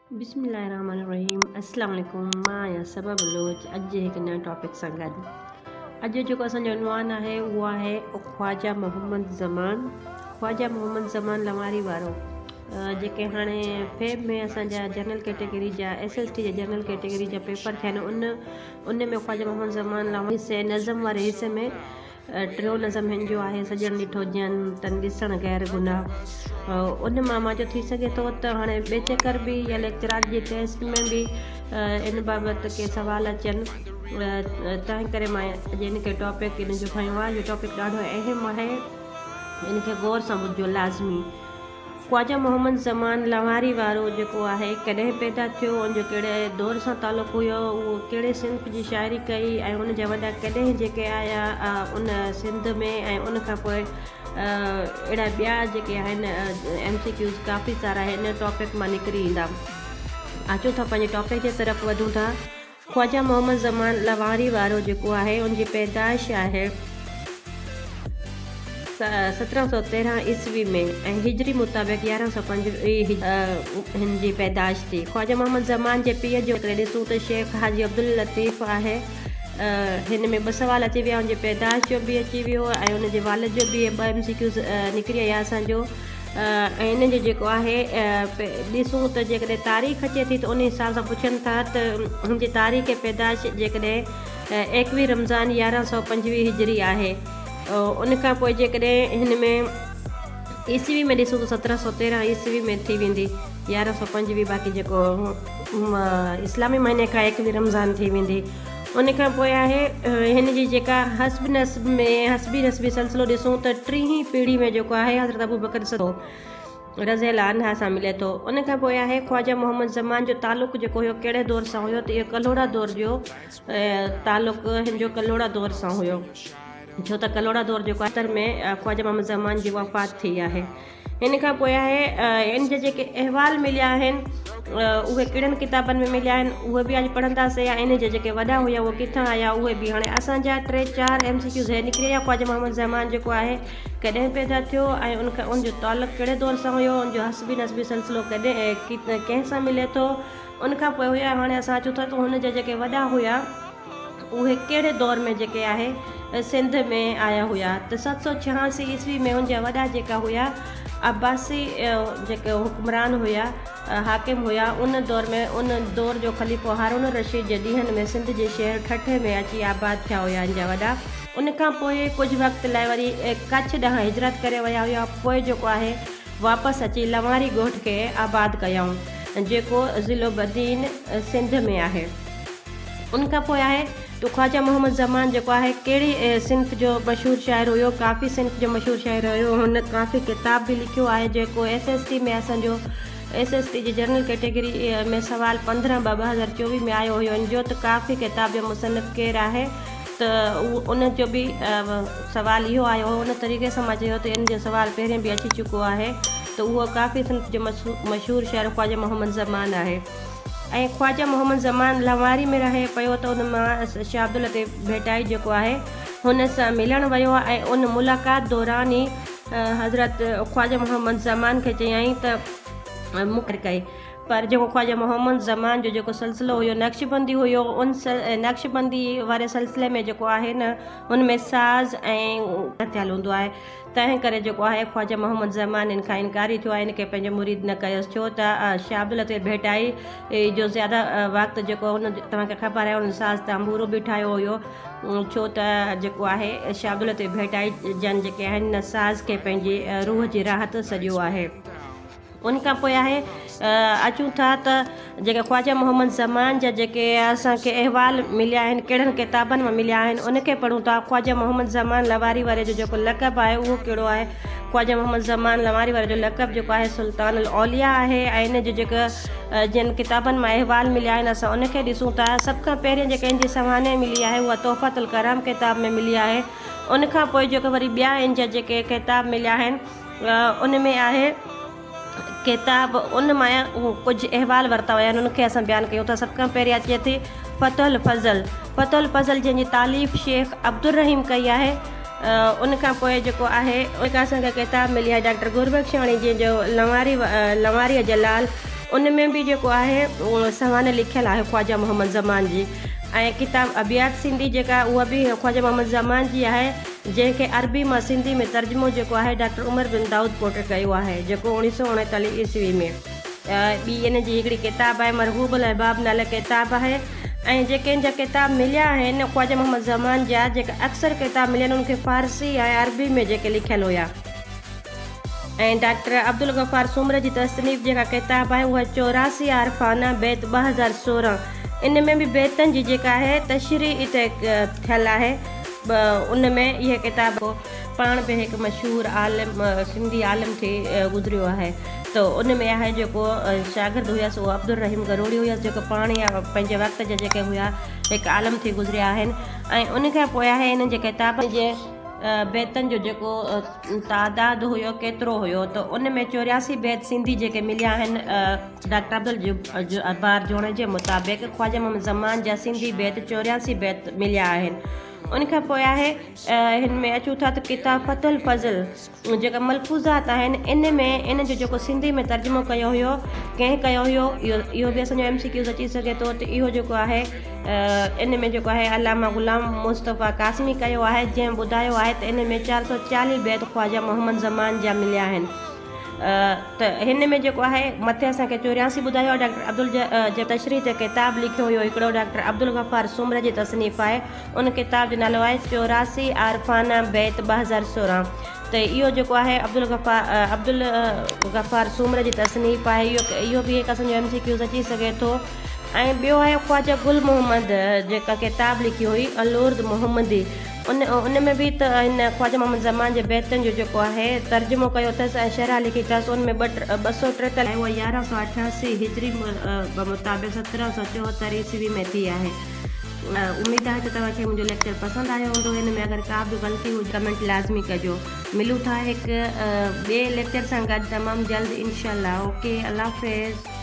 बिस्मिल्लाहिर्रहमानिर्रहीम। अस्सलाम वालेकुम। मां या सबा बलोच अॼु जे हिकु नए टॉपिक सां गॾु। अॼु जेको असांजो उनवान आहे उहो आहे ख्वाजा मोहम्मद ज़मान। ख्वाजा मोहम्मद ज़मान लवारी वारो जेके हाणे फेब में असांजा जनरल कैटेगरी जा SST जा जनरल कैटेगरी जा पेपर थिया आहिनि उन में ख्वाजा मोहम्मद ज़मान लवारी से नज़म वारे हिसे में टियों नज़म हिन जो आहे सॼण ॾिठो ॼन तन ॾिसण गैर गुनाह। उन मां जो थी सघे थो त हाणे ॿिए चकर बि या लेक्चराट जी टेस्ट में बि इन बाबति के सवाल अचनि। तंहिं करे मां अॼु इनखे टॉपिक इन जो खयो आहे। इहो टॉपिक ॾाढो अहम आहे, इनखे गौर सां ॿुधिजो लाज़मी। ख्वाजा मोहम्मद ज़मान लवारी वारो जेको आहे कॾहिं पैदा थियो, उनजो कहिड़े दौर सां तालुक़ु हुयो, उहो कहिड़े सिंफ जी शाइरी कई ऐं उनजा वॾा कॾहिं जेके आया उन सिंध में, ऐं उन खां पोइ अहिड़ा ॿिया जेके आहिनि MCQs काफ़ी सारा हिन टॉपिक मां निकिरी ईंदा। अचो था पंहिंजे टॉपिक जे तरफ़ वधूं था। ख्वाजा मोहम्मद ज़मान लवारी वारो जेको आहे उनजी पैदाइश आहे 1713 ईस्वी में ऐं हिजरी मुताबिक़ 1105 हिन जी पैदाइश थी। ख्वाजा मोहम्मद ज़मान जे पीउ जो ॾिसूं त शेख हाजी अब्दुल लतीफ़ आहे। हिन में 2 सवाल अची विया, उनजी पैदाइश जो बि अची वियो ऐं उनजे वालिद जो बि 2 MCQs निकिरी आया असांजो। ऐं इन जो जेको आहे ॾिसूं त जेकॾहिं तारीख़ अचे थी त उन हिसाब सां पुछनि था त हुनजी तारीख़ पैदाइश जेकॾहिं 21 रमज़ान 1125 हिजरी आहे। उन खां पोइ जेकॾहिं हिन में ईस्वी में ॾिसूं त 1713 ईस्वी में थी वेंदी 1125, बाक़ी जेको इस्लामी महीने खां 21 रमज़ान थी वेंदी। उन खां पोइ आहे हिन जी जेका हस्ब नस्ब में हस्बी नस्बी सिलसिलो ॾिसूं त 3 पीढ़ी में जेको आहे हज़रत अबू बकर रज़ियल्लाहु अन्हा सां मिले थो। उन खां पोइ आहे ख्वाजा मोहम्मद ज़मान जो तालुक़ु जेको हुयो कहिड़े दौर सां हुयो, त इहो कलोड़ा दौर जो तालुक़ु हिन जो कलोड़ा दौर सां हुयो, छो त कलोड़ा दौर जेको आहे में ख्वाजा मोहम्मद ज़मान जी वफ़ात थी आहे। हिन खां पोइ आहे इन जा जेके अहवाल मिलिया आहिनि उहे कहिड़नि किताबनि में मिलिया आहिनि उहे बि अॼु पढ़ंदासीं, या इन जा जेके वॾा हुया उहे किथां आया उहे बि। हाणे असांजा 3-4 MCQs निकिरी विया। ख्वाजा मोहम्मद ज़मान जेको आहे कॾहिं पैदा थियो ऐं उनजो तालुक़ु कहिड़े दौर सां हुयो, उनजो हस्बी नस्बी सिलसिलो कॾहिं कंहिं सां मिले थो। उन खां पोइ हुया हाणे असां अचूं था त हुन जा जेके वॾा हुया उहे कहिड़े दौर में जेके आहे सिंध में आया हुया। त 786 ईस्वी में उनजा वॾा जेका हुया अब्बासी जेके हुक्मरान हुया, हाकिम हुया, उन दौर में उन दौर जो ख़लीफ़ो हारून रशीद जे ॾींहंनि में सिंध जे शहर ठठे में अची आबाद थिया हुया इनजा वॾा। उन खां पोइ कुझु वक़्त लाइ वरी कच्छ ॾांहुं हिजरत करे विया हुया। पोइ जेको आहे वापसि अची लवारी ॻोठ खे आबाद कयऊं, जेको ज़िलो बदीन सिंध में आहे। उन खां पोइ आहे तो ख्वाजा मोहम्मद ज़मान जेको आहे कहिड़ी सिंफ जो मशहूरु शाइर हुयो, काफ़ी सिंफ जो मशहूरु शाइर हुयो। हुन काफ़ी किताब बि लिखियो आहे, जेको SST में असांजो SST जी जनरल कैटेगरी में सवाल 15/2024 में आयो हुयो। इन जो त काफ़ी किताब जो मुसनिफ़ केरु आहे त उन जो बि सवाल इहो आयो हो। उन तरीक़े सां मां चयो त इन जो सवाल पहिरें बि अची चुको आहे, त उहो काफ़ी सिंफ जो मशहूरु शाइर ख्वाजा मोहम्मद ज़मान आहे। ऐं ख्वाजा मोहम्मद ज़मान लवारी में रहे पियो, त उन मां शाह अब्दुल लतीफ़ भेटाई जेको आहे हुन सां मिलणु वियो ऐं उन मुलाक़ात दौरान ई हज़रत ख्वाजा मोहम्मद ज़मान खे चयईं त मुक़ररु कई। पर जेको ख्वाजा मोहम्मद ज़मान जो जेको सिलसिलो हुयो नक्शबंदी हुयो, उन नक्शबंदी वारे सिलसिले में जेको आहे न उन में साज़ ऐं थियलु हूंदो आहे। तंहिं करे जेको आहे ख्वाजा मोहम्मद ज़मान इन खां इनकारी थियो आहे, इनखे पंहिंजो मुरीद न कयोसि, छो त शाह अब्दुल लतीफ़ भेटाई जो ज़्यादा वक़्तु जेको हुन तव्हांखे ख़बर आहे उन साज़ तांबूरो बि ठाहियो हुयो, छो त जेको आहे शाह अब्दुल लतीफ़ भेटाई जन जेके आहिनि न साज़ खे पंहिंजी रूह जी राहत सॼो आहे। उन खां पोइ आहे अचूं था त जेके ख्वाजा मोहम्मद ज़मान जा जेके असांखे अहवाल मिलिया आहिनि कहिड़नि किताबनि मां मिलिया आहिनि उनखे पढ़ूं था। ख्वाजा मोहम्मद ज़मान लवारी वारे जो जेको लक़ब आहे उहो कहिड़ो आहे? ख्वाजा मोहम्मद ज़मान लवारी वारे जो लक़ब जेको आहे सुल्तान अल औलिया आहे। ऐं इन जो जेका जिन किताबनि मां अहवाल मिलिया आहिनि असां उनखे ॾिसूं था। सभ खां पहिरियों जेके इन जी सवाने मिली आहे उहा तोहफ़त अल करम किताब में मिली आहे। उन खां पोइ जेको वरी ॿिया इन जा जेके किताब मिलिया आहिनि उन में आहे किताब, उन मां कुझु अहवाल वरिता हुया आहिनि, उनखे असां बयानु कयूं था। सभ खां पहिरीं अचे थी फ़तहुल फ़ज़ल जंहिंजी तालीफ़ शेख अब्दुर रहीम कई आहे। उन खां पोइ जेको आहे उनखां असांखे किताब मिली आहे डॉक्टर गुरबख्शाणी जंहिंजो लवारीअ जलाल उन में भी जेको आहे सवान लिखियलु आहे ख्वाजा मोहम्मद ज़मान जी। ऐं किताब अबियात सिंधी जेका उहा बि ख्वाजा मोहम्मद ज़मान जी आहे, जंहिंखे अरबी मां सिंधी में तर्जुमो जेको आहे डॉक्टर उमर बिन दाऊद पोटर कयो आहे, जेको 1939 ईस्वी में। ॿी इन जी हिकिड़ी किताब आहे मरगूबुल अहबाब नाले किताब आहे। ऐं जेके इन जा किताब मिलिया आहिनि ख्वाजा मोहम्मद ज़मान जा, जेका अक्सर किताब मिलिया आहिनि उनखे फ़ारसी ऐं अरबी में जेके लिखियल हुया। ऐं डॉक्टर अब्दुल गफ़ार सूमर जी तसनीफ़ जेका किताब आहे उहा 84 आरफ़ाना बैत 2016। इन में बि बैतनि जी जेका आहे तशरीह थियल आहे। उन में इहा किताब पाण बि हिकु मशहूरु आलिम सिंधी आलिम थी गुज़रियो आहे। त उन में आहे जेको शागिर्द हुयसि उहो अब्दुल रहीम गरोड़ी हुयसि, जेको पाण ई पंहिंजे वक़्त जा जेके हुया हिकु आलिम थी गुज़रिया आहिनि। ऐं उन खां पोइ आहे हिन जे किताब जे बैतनि जो जेको तादादु हुयो केतिरो हुयो, त उन में 84 बैत सिंधी जेके मिलिया आहिनि डॉक्टर अब्दुल अब्बार जोणे जे मुताबिक़ ख्वाजा मोहम्मद ज़मान जा सिंधी बैत 84 बैत मिलिया आहिनि। उन खां पोइ आहे हिन में अचूं था त किताब फतुल फज़ल जेका मलफूज़ात आहिनि, इन में इन जो जेको सिंधी में तर्जुमो कयो हुयो कंहिं कयो हुयो, इहो बि असांजो MCQ अची सघे थो। त इहो जेको आहे इन में जेको आहे अलामा ग़ुलाम मुस्तफ़ा कासमी कयो आहे, जंहिं ॿुधायो आहे त इन में 440 बैत ख्वाजा मोहम्मद ज़मान जा मिलिया आहिनि। त हिन में जेको आहे मथे असांखे 84 ॿुधायो आहे। डॉक्टर अब्दुल जे तशरीह ते किताब लिखियो हुयो हिकिड़ो डॉक्टर अब्दुल गफ़ार सूमर जी तसनीफ़ आहे। उन किताब जो नालो आहे 84 आरफ़ाना बैत 2016। त इहो जेको आहे अब्दुल गफ़ार सूमर जी तसनीफ़ आहे। इहो बि हिकु असांजो MCQ अची सघे थो। ऐं ॿियो आहे ख्वाजा गुल मोहम्मद जेका किताब लिखी हुई अलुर्द मोहम्मदी। उन में बि त हिन ख्वाजा मोहम्मद ज़मान जे बैतनि जो जेको आहे तर्जुमो कयो अथसि ऐं शरह लिखी अथसि। उन में 243 उहा 1188 हिजरी मुताबिक़ 1774 ईस्वी में थी आहे। उमेदु आहे त तव्हांखे मुंहिंजो लेक्चर पसंदि आयो हूंदो। हिन में अगरि का बि ग़लती हुजे कमेंट लाज़मी कजो। मिलूं था हिकु ॿिए लेक्चर सां गॾु तमामु जल्द इंशाअल्लाह। ओके, अल्लाह हाफ़िज़।